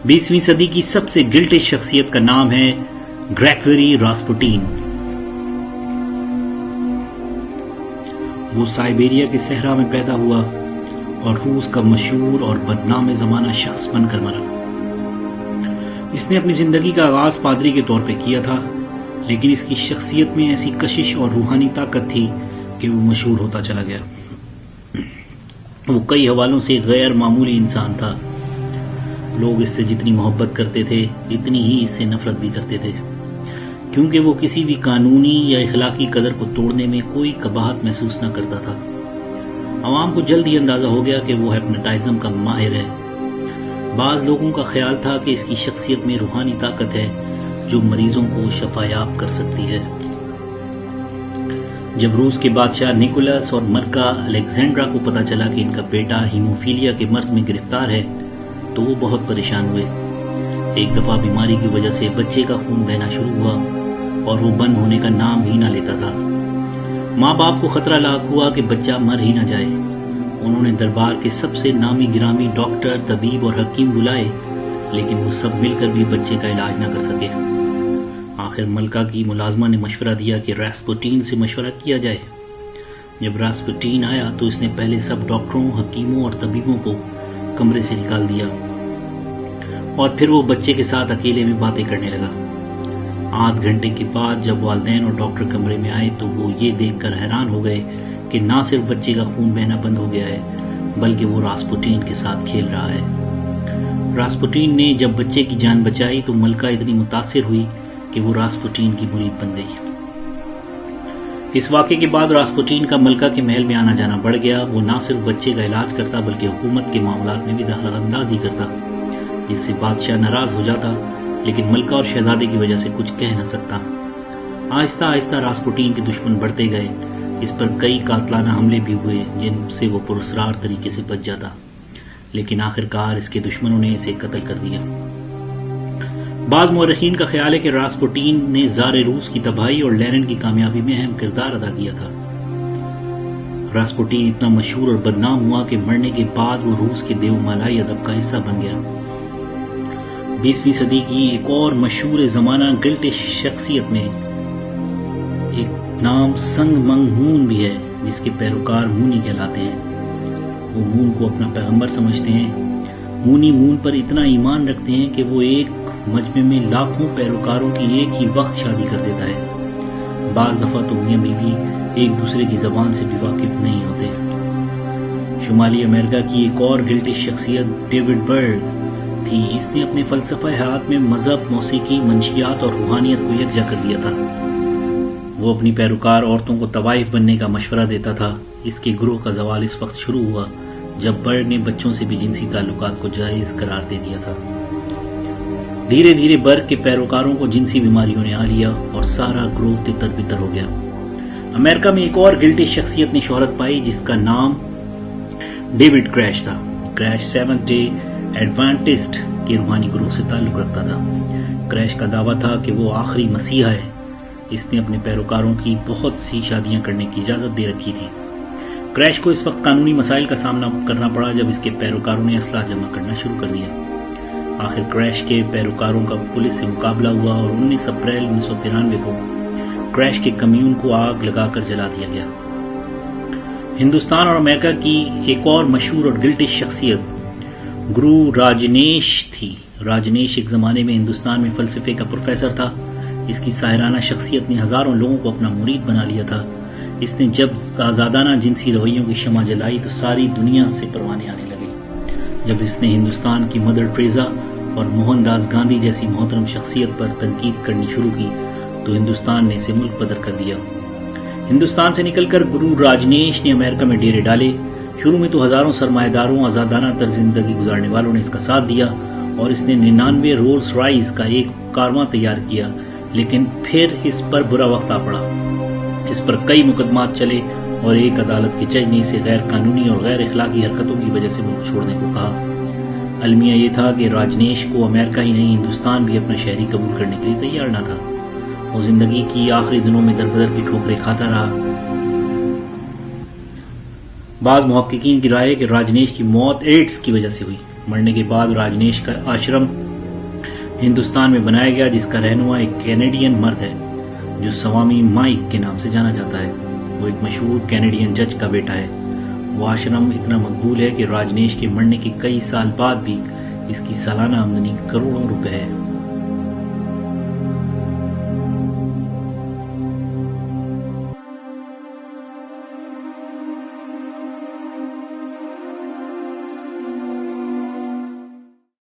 20ویں صدی کی سب سے گلٹی شخصیت کا نام ہے گریگوری راسپوٹین۔ وہ سائبیریا کے صحرا میں پیدا ہوا اور روس کا مشہور اور بدنام زمانہ شخص بن کر مرا۔ اس نے اپنی زندگی کا آغاز پادری کے طور پہ کیا تھا، لیکن اس کی شخصیت میں ایسی کشش اور روحانی طاقت تھی کہ وہ مشہور ہوتا چلا گیا۔ وہ کئی حوالوں سے غیر معمولی انسان تھا۔ لوگ اس سے جتنی محبت کرتے تھے اتنی ہی اس سے نفرت بھی کرتے تھے، کیونکہ وہ کسی بھی قانونی یا اخلاقی قدر کو توڑنے میں کوئی قباحت محسوس نہ کرتا تھا۔ عوام کو جلد ہی اندازہ ہو گیا کہ وہ ہپنوٹائزم کا ماہر ہے۔ بعض لوگوں کا خیال تھا کہ اس کی شخصیت میں روحانی طاقت ہے جو مریضوں کو شفایاب کر سکتی ہے۔ جب روس کے بادشاہ نیکولاس اور ملکہ الیگزینڈرا کو پتا چلا کہ ان کا بیٹا ہیموفیلیا کے مرض میں گرفتار ہے تو وہ بہت پریشان ہوئے۔ ایک دفعہ بیماری کی وجہ سے بچے کا خون بہنا شروع ہوا اور وہ بند ہونے کا نام ہی نہ لیتا تھا۔ ماں باپ کو خطرہ لاحق ہوا کہ بچہ مر ہی نہ جائے۔ انہوں نے دربار کے سب سے نامی گرامی ڈاکٹر، طبیب اور حکیم بلائے، لیکن وہ سب مل کر بھی بچے کا علاج نہ کر سکے۔ آخر ملکہ کی ملازمہ نے مشورہ دیا کہ راسپوٹین سے مشورہ کیا جائے۔ جب راسپوٹین آیا تو اس نے پہلے سب ڈاکٹروں، حکیموں اور طبیبوں کو کمرے سے نکال دیا اور پھر وہ بچے کے ساتھ اکیلے میں باتیں کرنے لگا۔ آدھ گھنٹے کے بعد جب والدین اور ڈاکٹر کمرے میں آئے تو وہ یہ دیکھ کر حیران ہو گئے کہ نہ صرف بچے کا خون بہنا بند ہو گیا ہے بلکہ وہ راسپوٹین کے ساتھ کھیل رہا ہے۔ راسپوٹین نے جب بچے کی جان بچائی تو ملکہ اتنی متاثر ہوئی کہ وہ راسپوٹین کی مرید بن گئی۔ اس واقعے کے بعد راسپوٹین کا ملکہ کے محل میں آنا جانا بڑھ گیا۔ وہ نہ صرف بچے کا علاج کرتا بلکہ حکومت کے معاملات میں بھی دخل اندازی کرتا، جس سے بادشاہ ناراض ہو جاتا، لیکن ملکہ اور شہزادے کی وجہ سے کچھ کہہ نہ سکتا۔ آہستہ آہستہ راسپوٹین کے دشمن بڑھتے گئے۔ اس پر کئی قاتلانہ حملے بھی ہوئے جن سے وہ پراسرار طریقے سے بچ جاتا، لیکن آخرکار اس کے دشمنوں نے اسے قتل کر دیا۔ بعض مورخین کا خیال ہے کہ راسپوٹین نے زار روس کی تباہی اور لینن کی کامیابی میں اہم کردار ادا کیا تھا۔ راسپوٹین اتنا مشہور اور بدنام ہوا کہ مرنے کے بعد وہ روس کے دیو مالائی ادب کا حصہ بن گیا۔ 20ویں صدی کی ایک اور مشہور زمانہ گلٹ شخصیت میں ایک نام سنگ منگ مون بھی ہے، جس کے پیروکار مونی کہلاتے ہیں۔ وہ مون کو اپنا پیغمبر سمجھتے ہیں۔ مونی مون پر اتنا ایمان رکھتے ہیں کہ وہ ایک مجمع میں لاکھوں پیروکاروں کی ایک ہی وقت شادی کر دیتا ہے۔ بعض دفعہ تو میاں بیوی ایک دوسرے کی زبان سے بھی واقف نہیں ہوتے۔ شمالی امریکہ کی ایک اور گلٹی شخصیت ڈیوڈ برڈ تھی۔ اس نے اپنے فلسفہ حیات میں مذہب، موسیقی، منشیات اور روحانیت کو یکجا کر دیا تھا۔ وہ اپنی پیروکار عورتوں کو طوائف بننے کا مشورہ دیتا تھا۔ اس کے گروہ کا زوال اس وقت شروع ہوا جب برڈ نے بچوں سے بھی جنسی تعلقات کو جائز قرار دے دیا تھا۔ دھیرے دھیرے برڈ کے پیروکاروں کو جنسی بیماریوں نے آ لیا اور سارا گروہ تتر بتر ہو گیا۔ امریکہ میں ایک اور گلٹی شخصیت نے شہرت پائی جس کا نام ڈیوڈ کریش تھا۔ کریش سیونتھ ڈے ایڈوانٹسٹ کے روحانی گروہ سے تعلق رکھتا تھا۔ کریش کا دعویٰ تھا کہ وہ آخری مسیحا ہے۔ اس نے اپنے پیروکاروں کی بہت سی شادیاں کرنے کی اجازت دے رکھی تھی۔ کریش کو اس وقت قانونی مسائل کا سامنا کرنا پڑا جب اس کے پیروکاروں نے اسلحہ جمع کرنا شروع کر دیا۔ آخر کریش کے پیروکاروں کا پولیس سے مقابلہ ہوا اور 19 اپریل 1993 کو کریش کے کمیون کو آگ لگا کر جلا دیا گیا۔ ہندوستان اور امریکہ کی ایک اور مشہور اور گلٹی شخصیت گرو راجنیش تھی۔ راجنیش ایک زمانے میں ہندوستان میں فلسفے کا پروفیسر تھا۔ اس کی ساحرانہ شخصیت نے ہزاروں لوگوں کو اپنا مرید بنا لیا تھا۔ اس نے جب آزادانہ جنسی رویوں کی شمع جلائی تو ساری دنیا سے پروانے آنے لگے۔ جب اس نے ہندوستان کی مدر ٹریزا اور موہن داس گاندھی جیسی محترم شخصیت پر تنقید کرنی شروع کی تو ہندوستان نے اسے ملک بدر کر دیا۔ ہندوستان سے نکل کر گرو راجنیش نے امریکہ میں ڈیرے ڈالے۔ شروع میں تو ہزاروں سرمایہ داروں، آزادانہ طرز زندگی گزارنے والوں نے اس کا ساتھ دیا اور اس نے 99 رولز رائس کا ایک کارواں تیار کیا، لیکن پھر اس پر برا وقت آ پڑا۔ اس پر کئی مقدمات چلے اور ایک عدالت کے جج نے اسے غیر قانونی اور غیر اخلاقی حرکتوں کی وجہ سے ملک چھوڑنے کو کہا۔ المیہ یہ تھا کہ راجنیش کو امریکہ ہی نہیں ہندوستان بھی اپنا شہری قبول کرنے کے لیے تیار نہ تھا۔ وہ زندگی کی آخری دنوں میں در بدر کی ٹھوکریں کھاتا رہا۔ بعض محققین کی رائے ہے کہ راجنیش کی موت ایڈز کی وجہ سے ہوئی۔ مرنے کے بعد راجنیش کا آشرم ہندوستان میں بنایا گیا، جس کا رہنما ایک کینیڈین مرد ہے جو سوامی مائک کے نام سے جانا جاتا ہے۔ وہ ایک مشہور کینیڈین جج کا بیٹا ہے۔ وہ آشرم اتنا مقبول ہے کہ راجنیش کے مرنے کے کئی سال بعد بھی اس کی سالانہ آمدنی کروڑوں روپے ہے۔